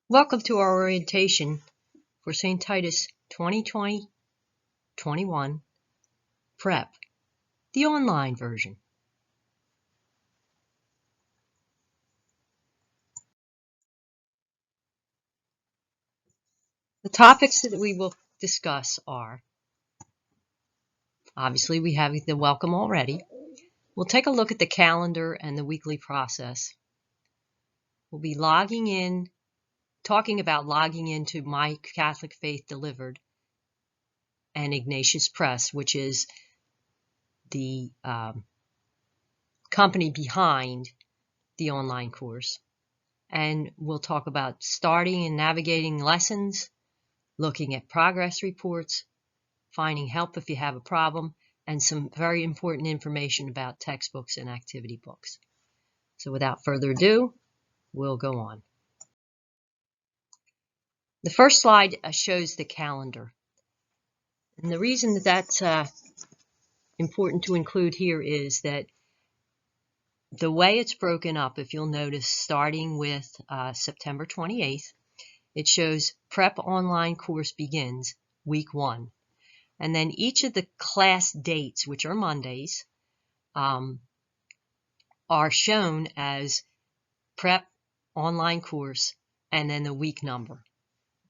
Welcome to our orientation for St. Titus 2020-21 PREP, the online version. The topics that we will discuss are, obviously we have the welcome already. We'll take a look at the calendar and the weekly process. We'll be logging in, talking about logging into My Catholic Faith Delivered and Ignatius Press, which is the company behind the online course. And we'll talk about starting and navigating lessons, looking at progress reports, finding help if you have a problem, and some very important information about textbooks and activity books. So without further ado, we'll go on. The first slide shows the calendar. And the reason that that's important to include here is that the way it's broken up, if you'll notice, starting with September 28th, it shows PREP online course begins week 1. And then each of the class dates, which are Mondays, are shown as PREP online course and then the week number.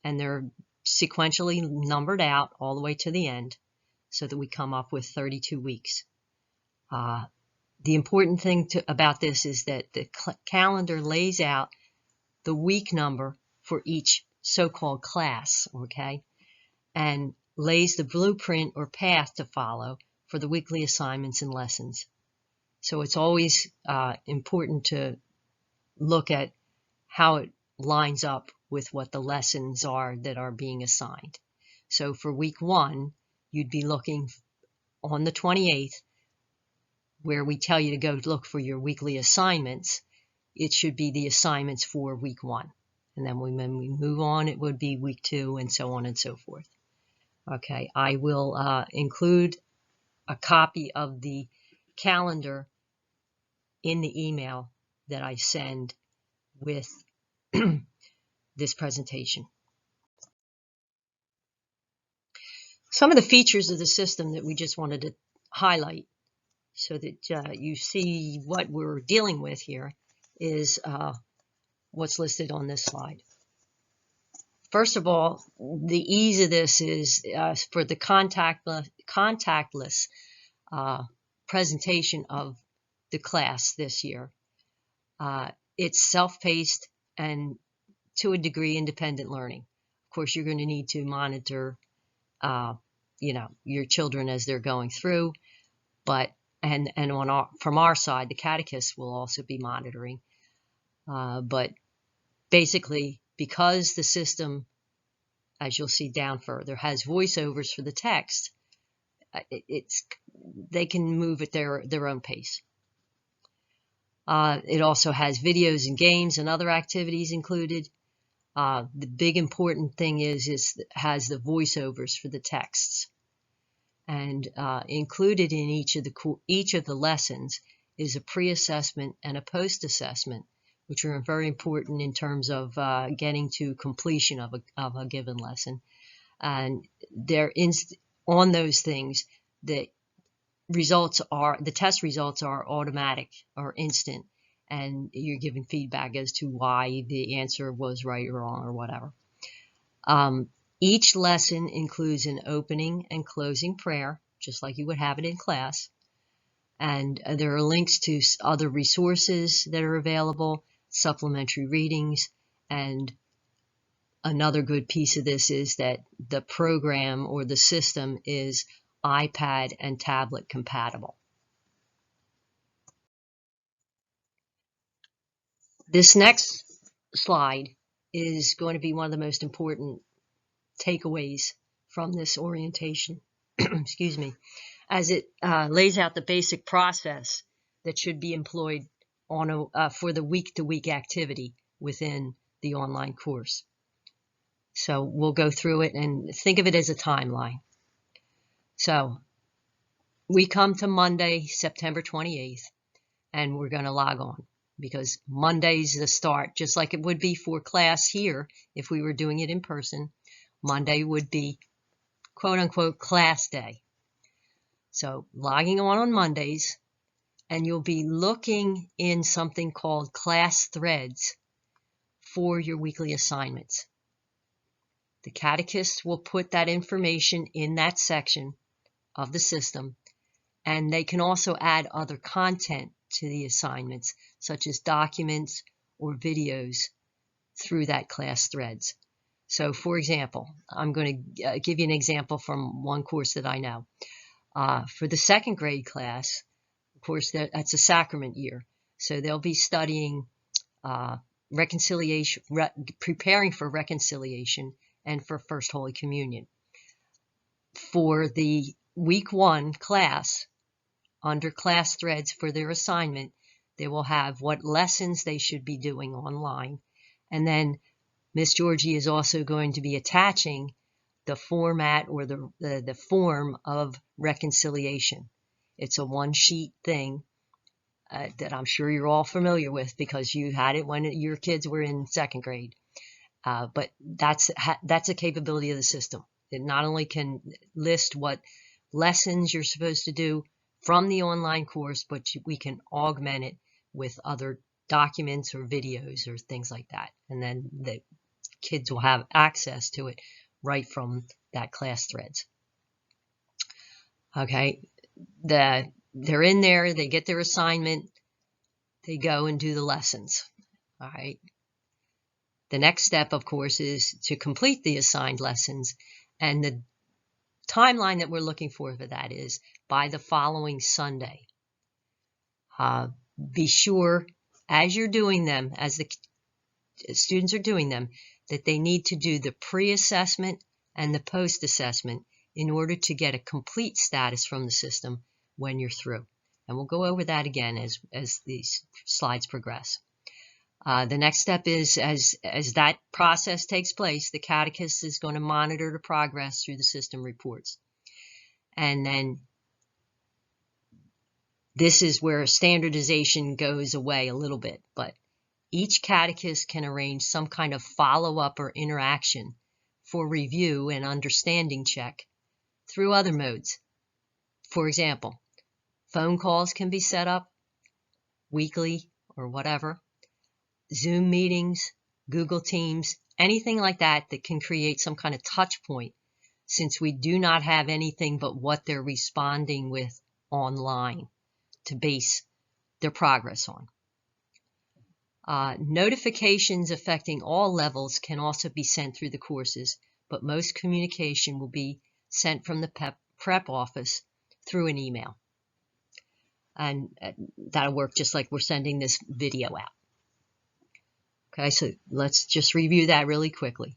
And they're sequentially numbered out all the way to the end so that we come up with 32 weeks. The important thing about this is that the calendar lays out the week number for each so-called class, okay, and lays the blueprint or path to follow for the weekly assignments and lessons. So it's always important to look at how it lines up with what the lessons are that are being assigned. So for week 1, you'd be looking on the 28th, where we tell you to go look for your weekly assignments. It should be the assignments for week 1. And then when we move on, it would be week 2 and so on and so forth. Okay, I will include a copy of the calendar in the email that I send with this presentation. Some of the features of the system that we just wanted to highlight so that you see what we're dealing with here is what's listed on this slide. First of all, the ease of this is for the contactless presentation of the class this year. It's self-paced and to a degree independent learning. Of course, you're going to need to monitor your children as they're going through, but from our side, the catechists will also be monitoring. But basically, because the system, as you'll see down further, has voiceovers for the text, they can move at their own pace. It also has videos and games and other activities included. The big important thing is it has the voiceovers for the texts. And included in each of the lessons is a pre-assessment and a post-assessment, which are very important in terms of getting to completion of a given lesson. And on those things, the test results are automatic or instant, and you're given feedback as to why the answer was right or wrong or whatever. Each lesson includes an opening and closing prayer, just like you would have it in class. And there are links to other resources that are available, supplementary readings, and another good piece of this is that the program or the system is iPad and tablet compatible. This next slide is going to be one of the most important takeaways from this orientation, excuse me, as it lays out the basic process that should be employed for the week-to-week activity within the online course. So we'll go through it and think of it as a timeline. So we come to Monday, September 28th, and we're going to log on. because Monday's the start, just like it would be for class here if we were doing it in person. Monday would be quote unquote class day. So logging on Mondays, and you'll be looking in something called class threads for your weekly assignments. The catechist will put that information in that section of the system, and they can also add other content to the assignments, such as documents or videos through that class threads. So for example, I'm going to give you an example from one course that I know. For the second grade class, of course, that's a sacrament year. So they'll be studying reconciliation, preparing for reconciliation and for First Holy Communion. For the week 1 class, under class threads for their assignment, they will have what lessons they should be doing online. And then Miss Georgie is also going to be attaching the format or the form of reconciliation. It's a one-sheet thing that I'm sure you're all familiar with because you had it when your kids were in second grade. But that's a capability of the system. It not only can list what lessons you're supposed to do from the online course, but we can augment it with other documents or videos or things like that. And then the kids will have access to it right from that class threads. Okay, they're in there, they get their assignment, they go and do the lessons. All right. The next step, of course, is to complete the assigned lessons, and the timeline that we're looking for that is by the following Sunday. Be sure, as you're doing them, as the students are doing them, that they need to do the pre-assessment and the post-assessment in order to get a complete status from the system when you're through. And we'll go over that again as these slides progress. The next step is, as that process takes place, the catechist is going to monitor the progress through the system reports. And then this is where standardization goes away a little bit, but each catechist can arrange some kind of follow-up or interaction for review and understanding check through other modes. For example, phone calls can be set up weekly or whatever, Zoom meetings, Google Teams, anything like that that can create some kind of touch point, since we do not have anything but what they're responding with online to base their progress on. Notifications affecting all levels can also be sent through the courses, but most communication will be sent from the PREP office through an email. And that'll work just like we're sending this video out. Okay, so let's just review that really quickly.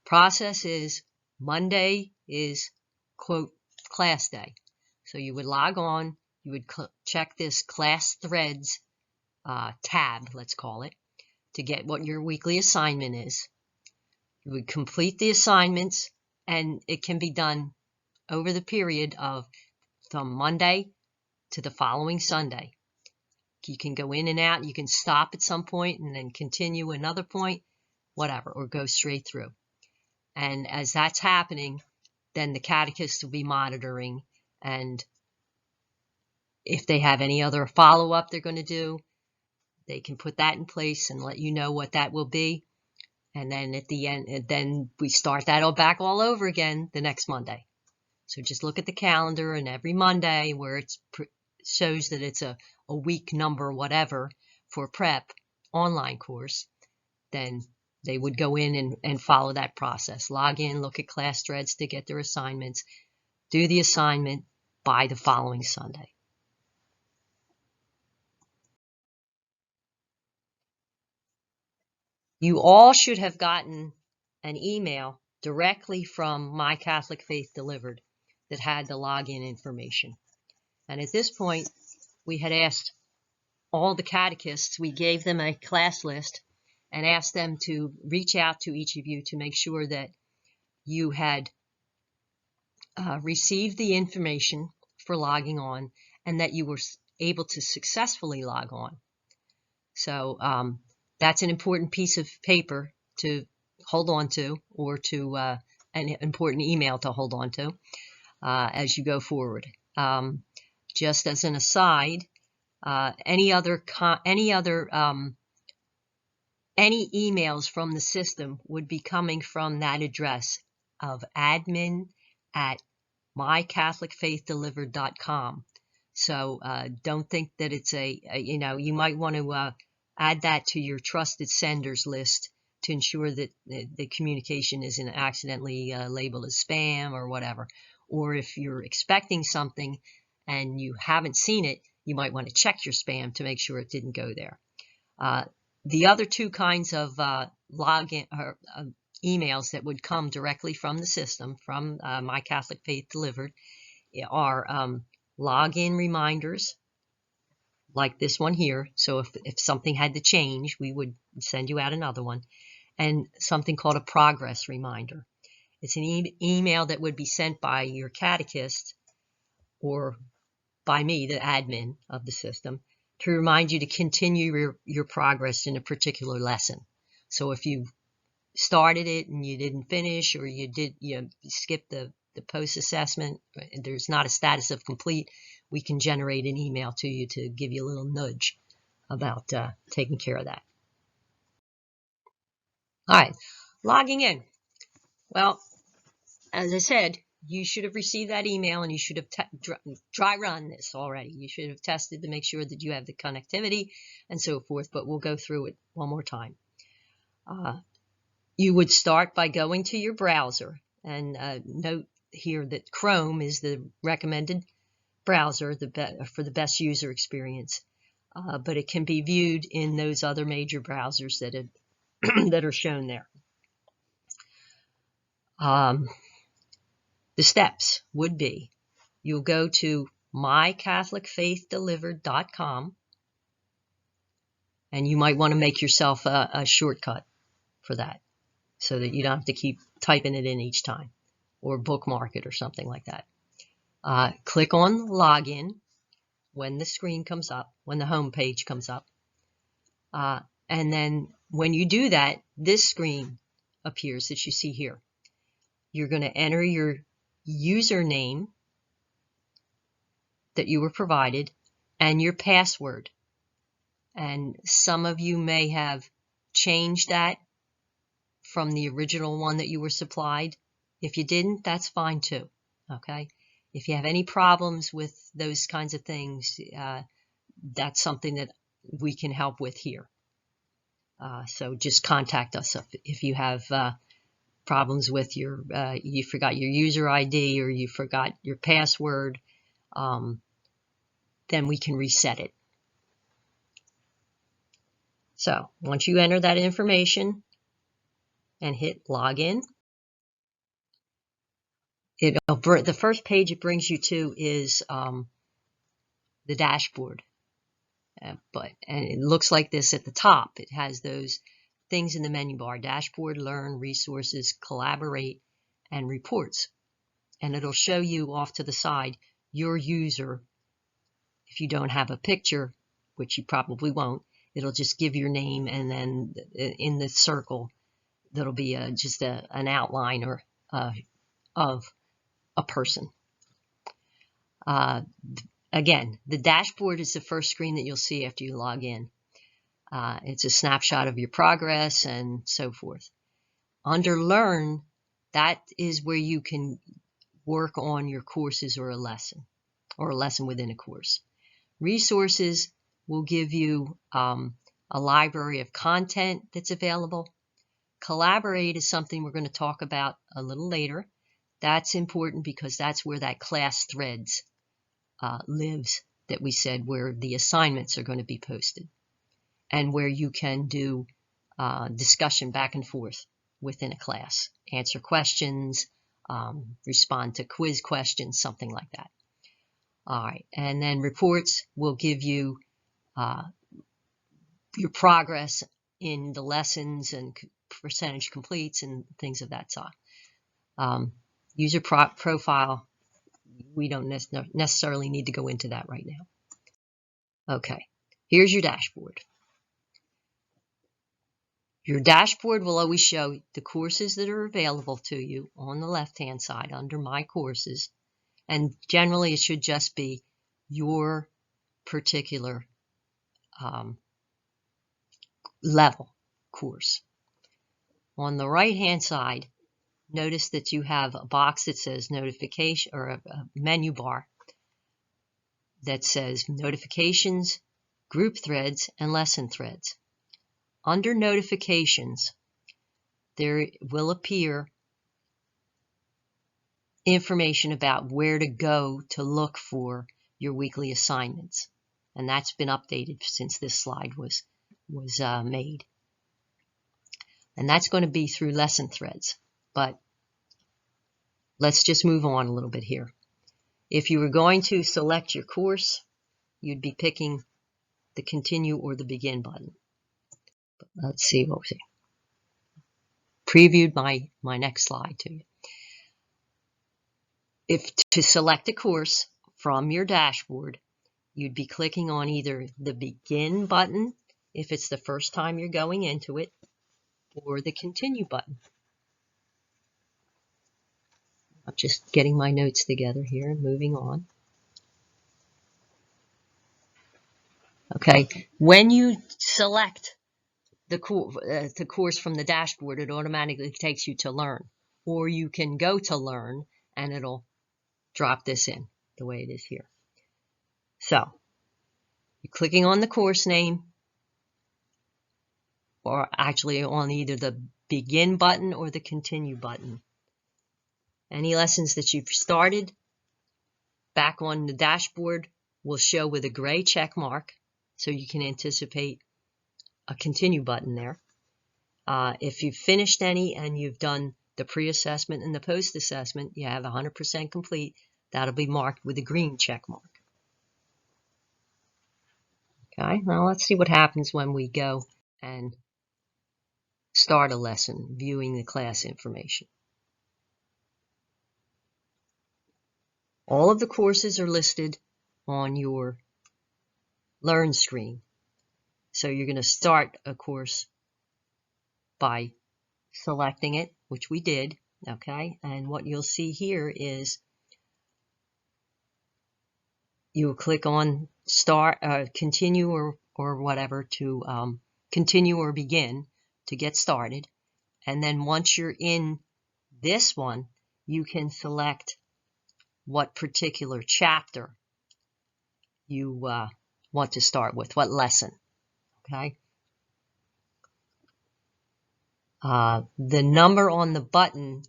Process is Monday is, quote, class day. So you would log on, you would check this class threads tab, let's call it, to get what your weekly assignment is. You would complete the assignments, and it can be done over the period of from Monday to the following Sunday. You can go in and out, you can stop at some point and then continue another point, whatever, or go straight through. And as that's happening, then the catechist will be monitoring, and if they have any other follow-up they're going to do, they can put that in place and let you know what that will be. And then at the end, then we start that all back all over again the next Monday. So just look at the calendar, and every Monday where it shows that it's a week number, whatever, for PREP online course, then they would go in and follow that process. Log in, look at class threads to get their assignments, do the assignment by the following Sunday. You all should have gotten an email directly from My Catholic Faith Delivered that had the login information. And at this point, we had asked all the catechists, we gave them a class list and asked them to reach out to each of you to make sure that you had received the information for logging on and that you were able to successfully log on. So that's an important piece of paper to hold on to, or to an important email to hold on to as you go forward. Just as an aside, any emails from the system would be coming from that address of admin@mycatholicfaithdelivered.com. So don't think that it's you might want to add that to your trusted senders list to ensure that the communication isn't accidentally labeled as spam or whatever. Or if you're expecting something and you haven't seen it, you might want to check your spam to make sure it didn't go there. The other two kinds of login or emails that would come directly from the system, from My Catholic Faith Delivered, are login reminders, like this one here. So if something had to change, we would send you out another one, and something called a progress reminder. It's an email that would be sent by your catechist or by me, the admin of the system, to remind you to continue your progress in a particular lesson. So if you started it and you didn't finish, or you skipped the post-assessment, there's not a status of complete, we can generate an email to you to give you a little nudge about taking care of that. All right, logging in. Well, as I said, you should have received that email, and you should have dry run this already. You should have tested to make sure that you have the connectivity and so forth, but we'll go through it one more time. You would start by going to your browser, and note here that Chrome is the recommended browser for the best user experience, but it can be viewed in those other major browsers that are shown there. The steps would be, you'll go to mycatholicfaithdelivered.com, and you might want to make yourself a shortcut for that so that you don't have to keep typing it in each time, or bookmark it or something like that. Click on login when the screen comes up, when the home page comes up. And then when you do that, this screen appears that you see here. You're going to enter your username that you were provided and your password. And some of you may have changed that from the original one that you were supplied. If you didn't, that's fine too. Okay? If you have any problems with those kinds of things, that's something that we can help with here. So just contact us if you have problems with you forgot your user ID or you forgot your password, then we can reset it. So once you enter that information and hit login, the first page it brings you to is the dashboard. And it looks like this at the top. It has those things in the menu bar: dashboard, learn, resources, collaborate, and reports. And it'll show you off to the side your user. If you don't have a picture, which you probably won't, it'll just give your name, and then in the circle that'll be just an outline of a person. Again, the dashboard is the first screen that you'll see after you log in. It's a snapshot of your progress and so forth. Under Learn, that is where you can work on your courses or a lesson within a course. Resources will give you a library of content that's available. Collaborate is something we're going to talk about a little later. That's important because that's where that class threads lives, that we said, where the assignments are going to be posted, and where you can do discussion back and forth within a class, answer questions, respond to quiz questions, something like that. All right, and then reports will give you your progress in the lessons and percentage completes and things of that sort. User profile, we don't necessarily need to go into that right now. Okay, here's your dashboard. Your dashboard will always show the courses that are available to you on the left-hand side under My Courses. And generally, it should just be your particular level course. On the right-hand side, notice that you have a box that says notification, or a menu bar that says notifications, group threads, and lesson threads. Under notifications, there will appear information about where to go to look for your weekly assignments. And that's been updated since this slide was made. And that's going to be through lesson threads. But let's just move on a little bit here. If you were going to select your course, you'd be picking the continue or the begin button. But let's see what we previewed my next slide to you. If to select a course from your dashboard, you'd be clicking on either the begin button if it's the first time you're going into it, or the continue button. I'm just getting my notes together here and moving on. Okay, when you select the course from the dashboard, it automatically takes you to Learn, or you can go to Learn and it'll drop this in the way it is here. So you're clicking on the course name, or actually on either the begin button or the continue button. Any lessons that you've started back on the dashboard will show with a gray check mark, so you can anticipate a continue button there. If you've finished any and you've done the pre-assessment and the post-assessment, you have 100% complete, that'll be marked with a green check mark. Okay, now let's see what happens when we go and start a lesson viewing the class information. All of the courses are listed on your Learn screen. So you're going to start a course by selecting it, which we did, okay? And what you'll see here is you'll click on start, continue or whatever to continue or begin to get started. And then once you're in this one, you can select what particular chapter you want to start with, what lesson, okay? The number on the button,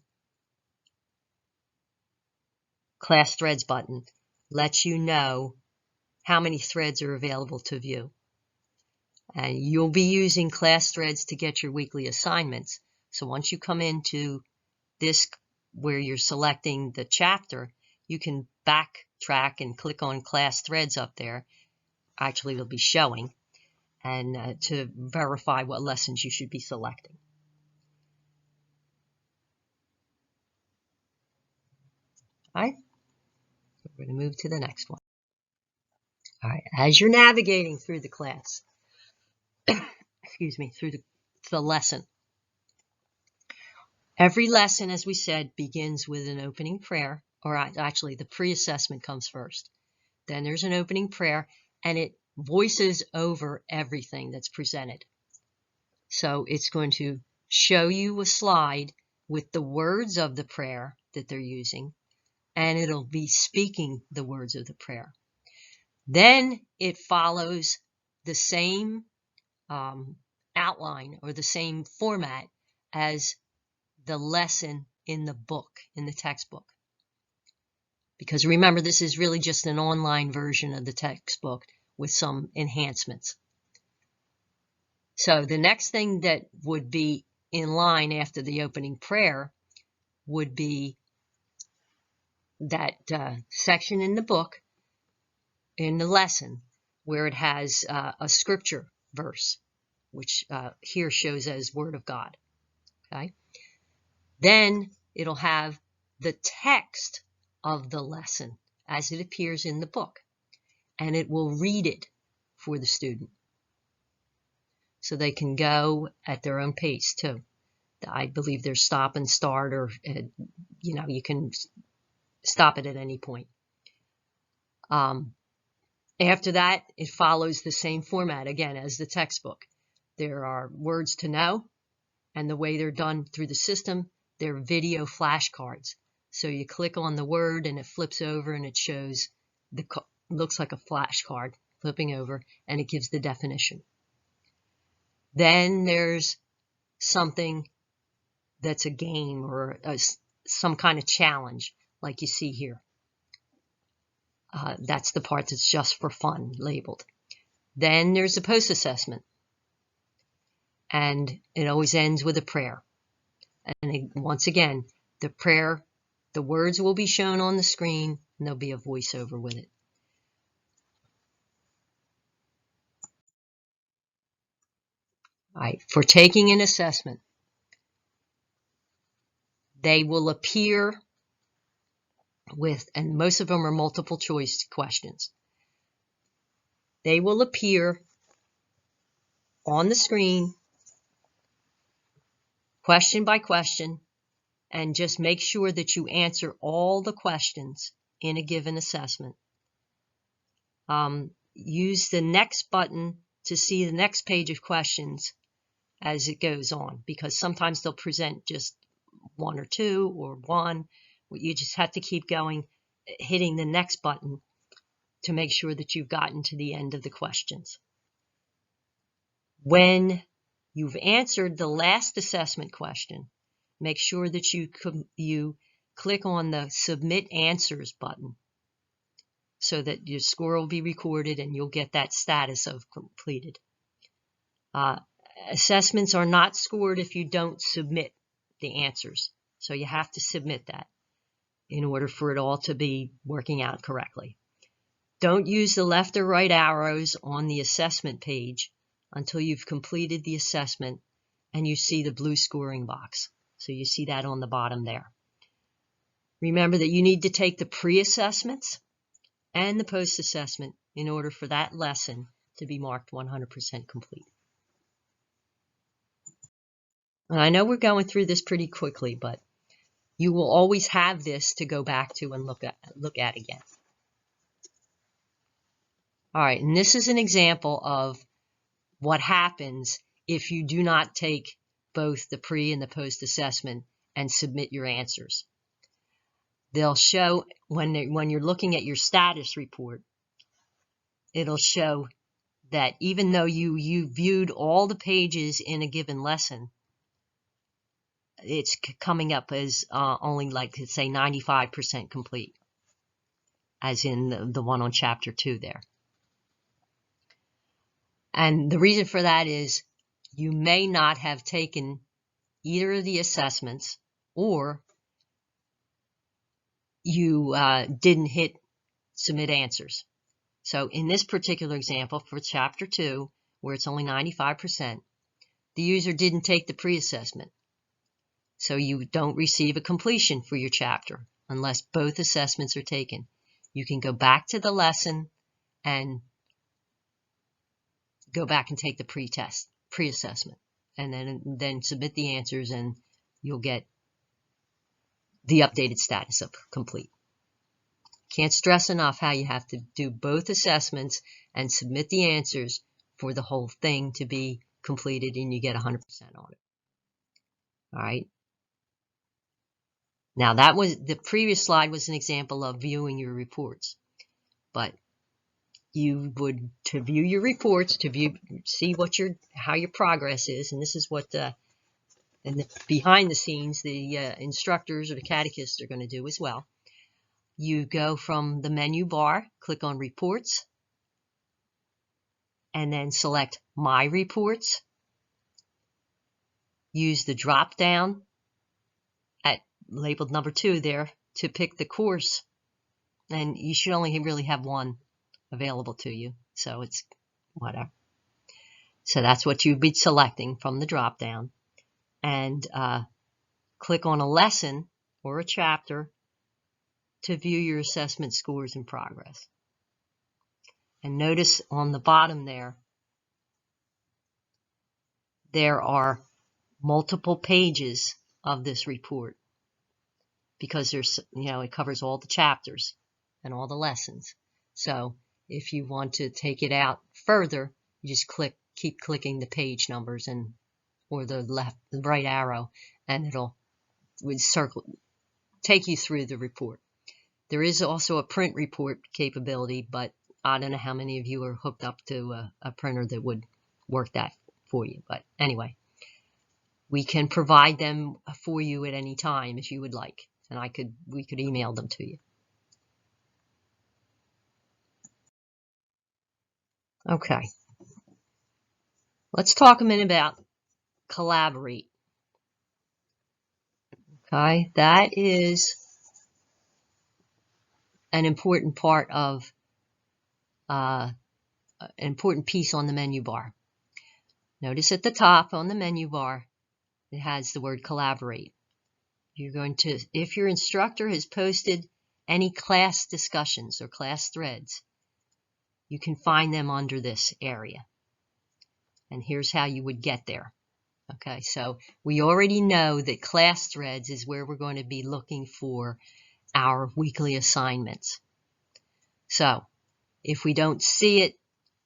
Class Threads button, lets you know how many threads are available to view. And you'll be using Class Threads to get your weekly assignments. So once you come into this where you're selecting the chapter, you can backtrack and click on Class Threads up there. Actually, it'll be showing, and to verify what lessons you should be selecting. All right, so we're going to move to the next one. All right, as you're navigating through the class, excuse me, through the lesson, every lesson, as we said, begins with an opening prayer, or actually the pre-assessment comes first. Then there's an opening prayer, and it voices over everything that's presented. So it's going to show you a slide with the words of the prayer that they're using, and it'll be speaking the words of the prayer. Then it follows the same outline or the same format as the lesson in the book, in the textbook. Because remember, this is really just an online version of the textbook with some enhancements. So the next thing that would be in line after the opening prayer would be that section in the book, in the lesson, where it has a scripture verse, which here shows as Word of God. Okay. Then it'll have the text of the lesson as it appears in the book, and it will read it for the student. so they can go at their own pace too. I believe there's stop and start, or you can stop it at any point. After that, it follows the same format again as the textbook. There are words to know, and the way they're done through the system, they're video flashcards. So you click on the word and it flips over and it shows looks like a flashcard flipping over, and it gives the definition. Then there's something that's a game or some kind of challenge, like you see here. That's the part that's just for fun, labeled. Then there's the post-assessment, and it always ends with a prayer. And once again, the prayer, the words will be shown on the screen, and there'll be a voiceover with it. All right, for taking an assessment, they will appear with, and most of them are multiple choice questions. They will appear on the screen, question by question, and just make sure that you answer all the questions in a given assessment. Use the next button to see the next page of questions as it goes on, because sometimes they'll present just one or two or one. You just have to keep going, hitting the next button to make sure that you've gotten to the end of the questions. When you've answered the last assessment question, make sure that you click on the Submit Answers button so that your score will be recorded and you'll get that status of completed. Assessments are not scored if you don't submit the answers, so you have to submit that in order for it all to be working out correctly. Don't use the left or right arrows on the assessment page until you've completed the assessment and you see the blue scoring box. So you see that on the bottom there. Remember that you need to take the pre-assessments and the post-assessment in order for that lesson to be marked 100% complete. And I know we're going through this pretty quickly, but you will always have this to go back to and look at again. All right, and this is an example of what happens if you do not take both the pre and the post assessment and submit your answers. They'll show, when you're looking at your status report, it'll show that even though you viewed all the pages in a given lesson, it's coming up as only, like, say 95% complete, as in the one on chapter 2 there. And the reason for that is you may not have taken either of the assessments, or you didn't hit submit answers. So in this particular example for chapter 2, where it's only 95%, the user didn't take the pre-assessment. So you don't receive a completion for your chapter unless both assessments are taken. You can go back to the lesson and go back and take the pre-assessment, and then submit the answers, and you'll get the updated status of complete. Can't stress enough how you have to do both assessments and submit the answers for the whole thing to be completed and you get 100% on it. All right. Now that was, the previous slide was an example of viewing your reports, but you would, to view your reports, to see what how your progress is, and this is what and behind the scenes the instructors or the catechists are going to do as well. You go from the menu bar, click on Reports, and then select My Reports. Use the drop down at labeled number 2 there to pick the course, and you should only really have one available to you, so it's whatever. So that's what you'd be selecting from the drop down, and click on a lesson or a chapter to view your assessment scores and progress. And notice on the bottom there, there are multiple pages of this report because there's, it covers all the chapters and all the lessons. So if you want to take it out further, you just keep clicking the page numbers or the right arrow, and would take you through the report. There is also a print report capability, but I don't know how many of you are hooked up to a printer that would work that for you. But anyway, we can provide them for you at any time if you would like, and we could email them to you. Okay. Let's talk a minute about Collaborate. Okay, that is an important part of an important piece on the menu bar. Notice at the top on the menu bar, it has the word Collaborate. You're going to, if your instructor has posted any class discussions or class threads, you can find them under this area. And here's how you would get there. Okay, so we already know that class threads is where we're going to be looking for our weekly assignments. So if we don't see it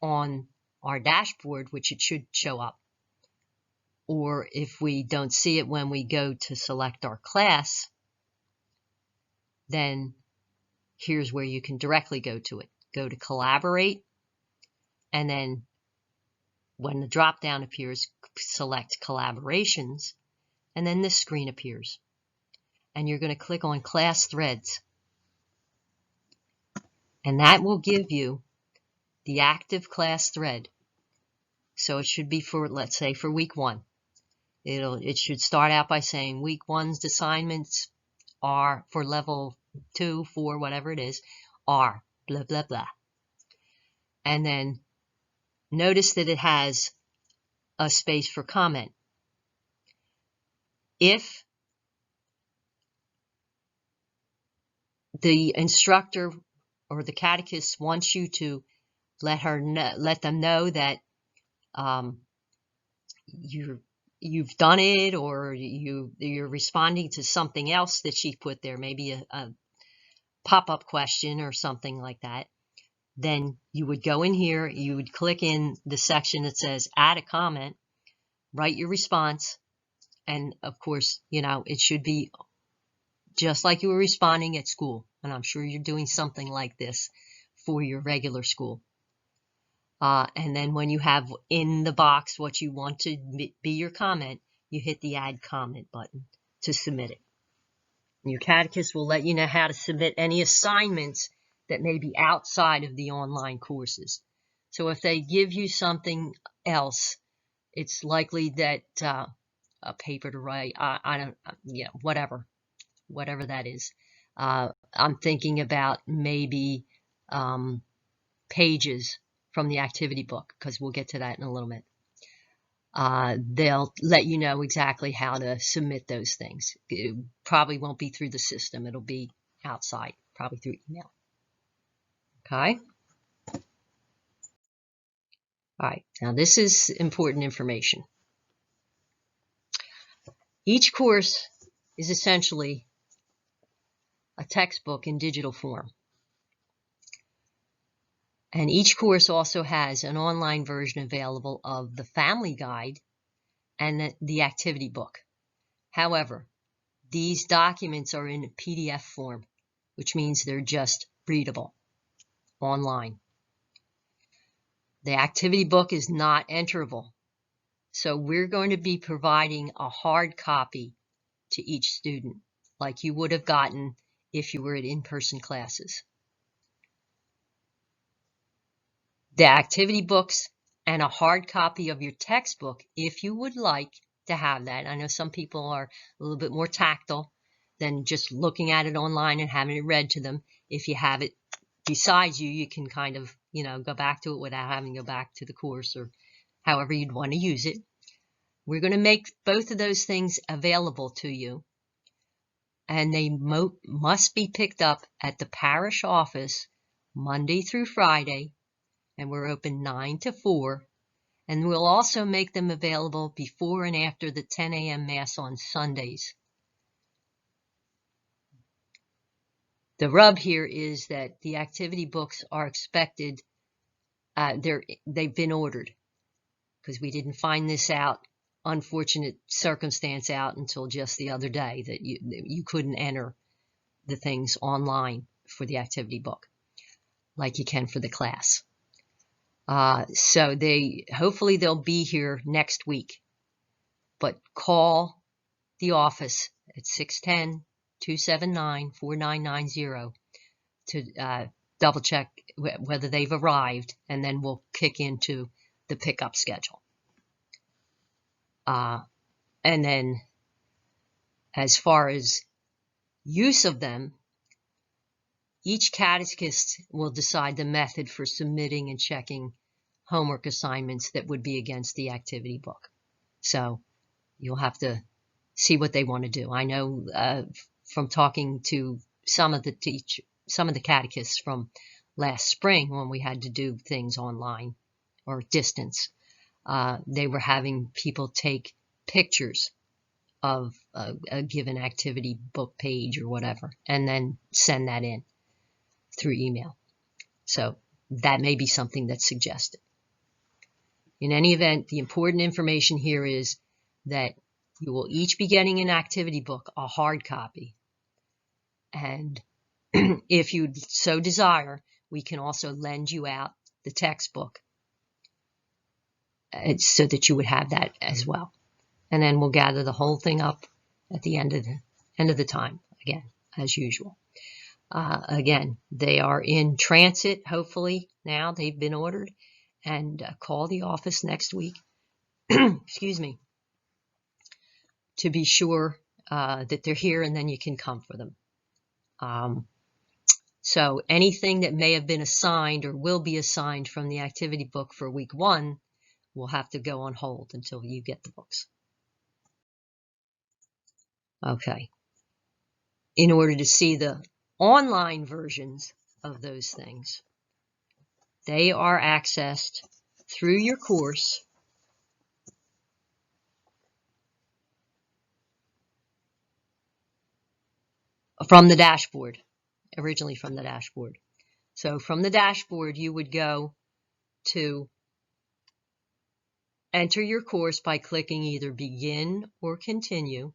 on our dashboard, which it should show up, or if we don't see it when we go to select our class, then here's where you can directly go to it. Go to Collaborate, and then when the drop-down appears, select Collaborations, and then this screen appears. And you're going to click on Class Threads. And that will give you the active class thread. So it should be for, let's say, for week 1. It should start out by saying week 1's assignments are for level 2, 4, whatever it is, are blah, blah, blah. And then notice that it has a space for comment. If the instructor or the catechist wants you to let them know that you've done it, or you're responding to something else that she put there, maybe a pop-up question or something like that, then you would go in here, you would click in the section that says add a comment, write your response, and of course, it should be just like you were responding at school. And I'm sure you're doing something like this for your regular school. And then when you have in the box what you want to be your comment, you hit the Add Comment button to submit it. And your catechist will let you know how to submit any assignments that may be outside of the online courses. So if they give you something else, it's likely that a paper to write, whatever that is. I'm thinking about maybe pages from the activity book, because we'll get to that in a little bit. They'll let you know exactly how to submit those things. It probably won't be through the system. It'll be outside, probably through email. Okay? All right, now this is important information. Each course is essentially a textbook in digital form. And each course also has an online version available of the family guide and the activity book. However, these documents are in PDF form, which means they're just readable online. The activity book is not enterable, so we're going to be providing a hard copy to each student, like you would have gotten if you were at in-person classes. The activity books and a hard copy of your textbook, if you would like to have that. I know some people are a little bit more tactile than just looking at it online and having it read to them. If you have it besides you, you can kind of, go back to it without having to go back to the course or however you'd want to use it. We're going to make both of those things available to you, and they must be picked up at the parish office Monday through Friday, and we're open 9 to 4, And we'll also make them available before and after the 10 a.m. Mass on Sundays. The rub here is that the activity books are expected, they've been ordered, because we didn't find this out, unfortunate circumstance out until just the other day, that you couldn't enter the things online for the activity book like you can for the class. So hopefully they'll be here next week, but call the office at 610-279-4990 to double check whether they've arrived, and then we'll kick into the pickup schedule. And then as far as use of them, each catechist will decide the method for submitting and checking homework assignments that would be against the activity book. So you'll have to see what they want to do. I know from talking to some of the catechists from last spring, when we had to do things online or distance, they were having people take pictures of a given activity book page or whatever, and then send that in through email. So that may be something that's suggested. In any event, the important information here is that you will each be getting an activity book, a hard copy. And if you so desire, we can also lend you out the textbook so that you would have that as well. And then we'll gather the whole thing up at the end of the time, again, as usual. Again, they are in transit, hopefully now. They've been ordered. And call the office next week, excuse me, to be sure that they're here, and then you can come for them. So anything that may have been assigned or will be assigned from the activity book for week 1 will have to go on hold until you get the books. Okay. In order to see the online versions of those things, they are accessed through your course from the dashboard, originally from the dashboard. So from the dashboard, you would go to enter your course by clicking either begin or continue,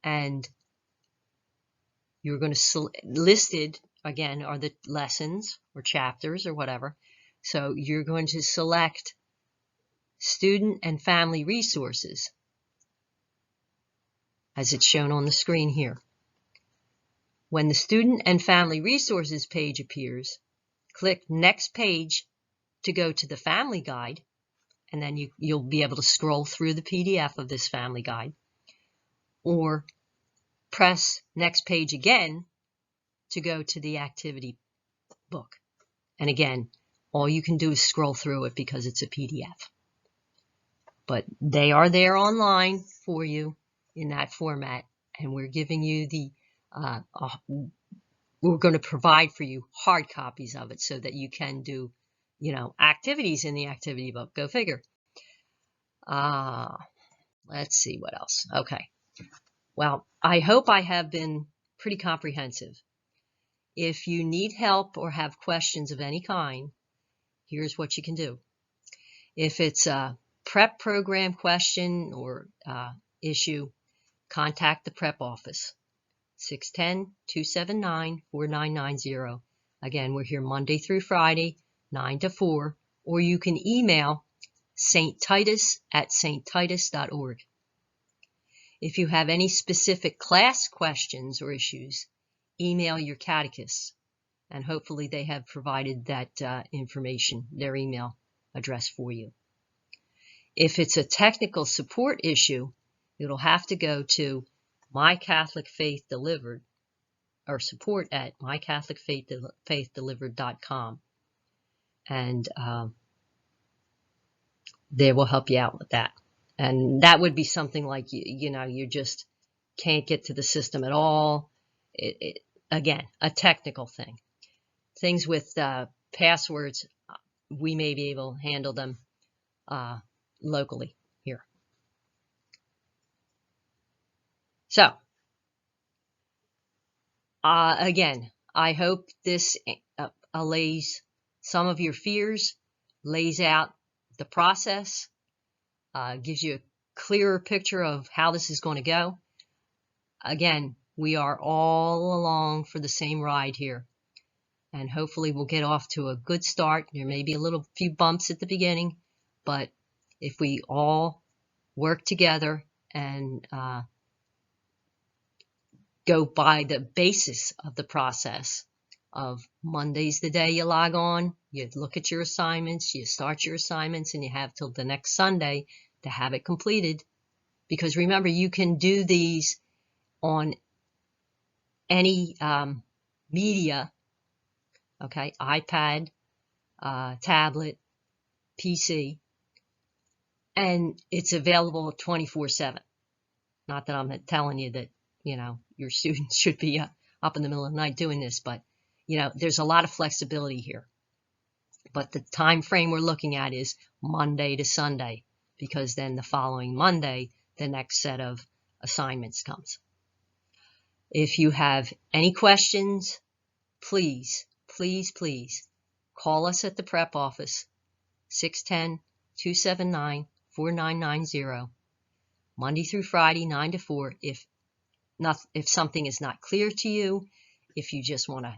and you're going to listed again are the lessons or chapters or whatever. So you're going to select student and family resources as it's shown on the screen here. When the student and family resources page appears, click next page to go to the family guide, and then you'll be able to scroll through the PDF of this family guide, or press next page again to go to the activity book. And again, all you can do is scroll through it because it's a PDF. But they are there online for you in that format, and we're giving you we're going to provide for you hard copies of it so that you can do, activities in the activity book. Go figure. Let's see what else. Okay. Well, I hope I have been pretty comprehensive. If you need help or have questions of any kind, here's what you can do. If it's a PREP program question or issue, contact the PREP office, 610-279-4990. Again, we're here Monday through Friday, 9 to 4, or you can email sttitus@sttitus.org. If you have any specific class questions or issues, email your catechists, and hopefully they have provided that information, their email address for you. If it's a technical support issue, it'll have to go to My Catholic Faith Delivered, or support at mycatholicfaithdelivered.com, and they will help you out with that. And that would be something like, you just can't get to the system at all. Again, a technical thing. Things with passwords, we may be able to handle them. locally here. So, again, I hope this allays some of your fears, lays out the process, gives you a clearer picture of how this is going to go. Again, we are all along for the same ride here, and hopefully we'll get off to a good start. There may be a few bumps at the beginning, but if we all work together and go by the basis of the process of Monday's the day you log on, you look at your assignments, you start your assignments, and you have till the next Sunday to have it completed. Because remember, you can do these on any media, okay, iPad, tablet, PC, and it's available 24/7. Not that I'm telling you that, your students should be up in the middle of the night doing this, but, there's a lot of flexibility here. But the time frame we're looking at is Monday to Sunday, because then the following Monday, the next set of assignments comes. If you have any questions, please, please, please call us at the prep office, 610-279-4990, Monday through Friday, 9 to 4. If something is not clear to you, if you just want to,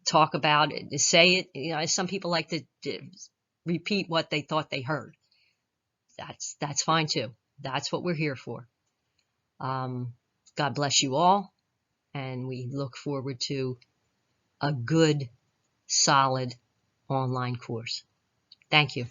talk about it, say it, some people like to repeat what they thought they heard. That's fine too. That's what we're here for. God bless you all, and we look forward to a good, solid online course. Thank you.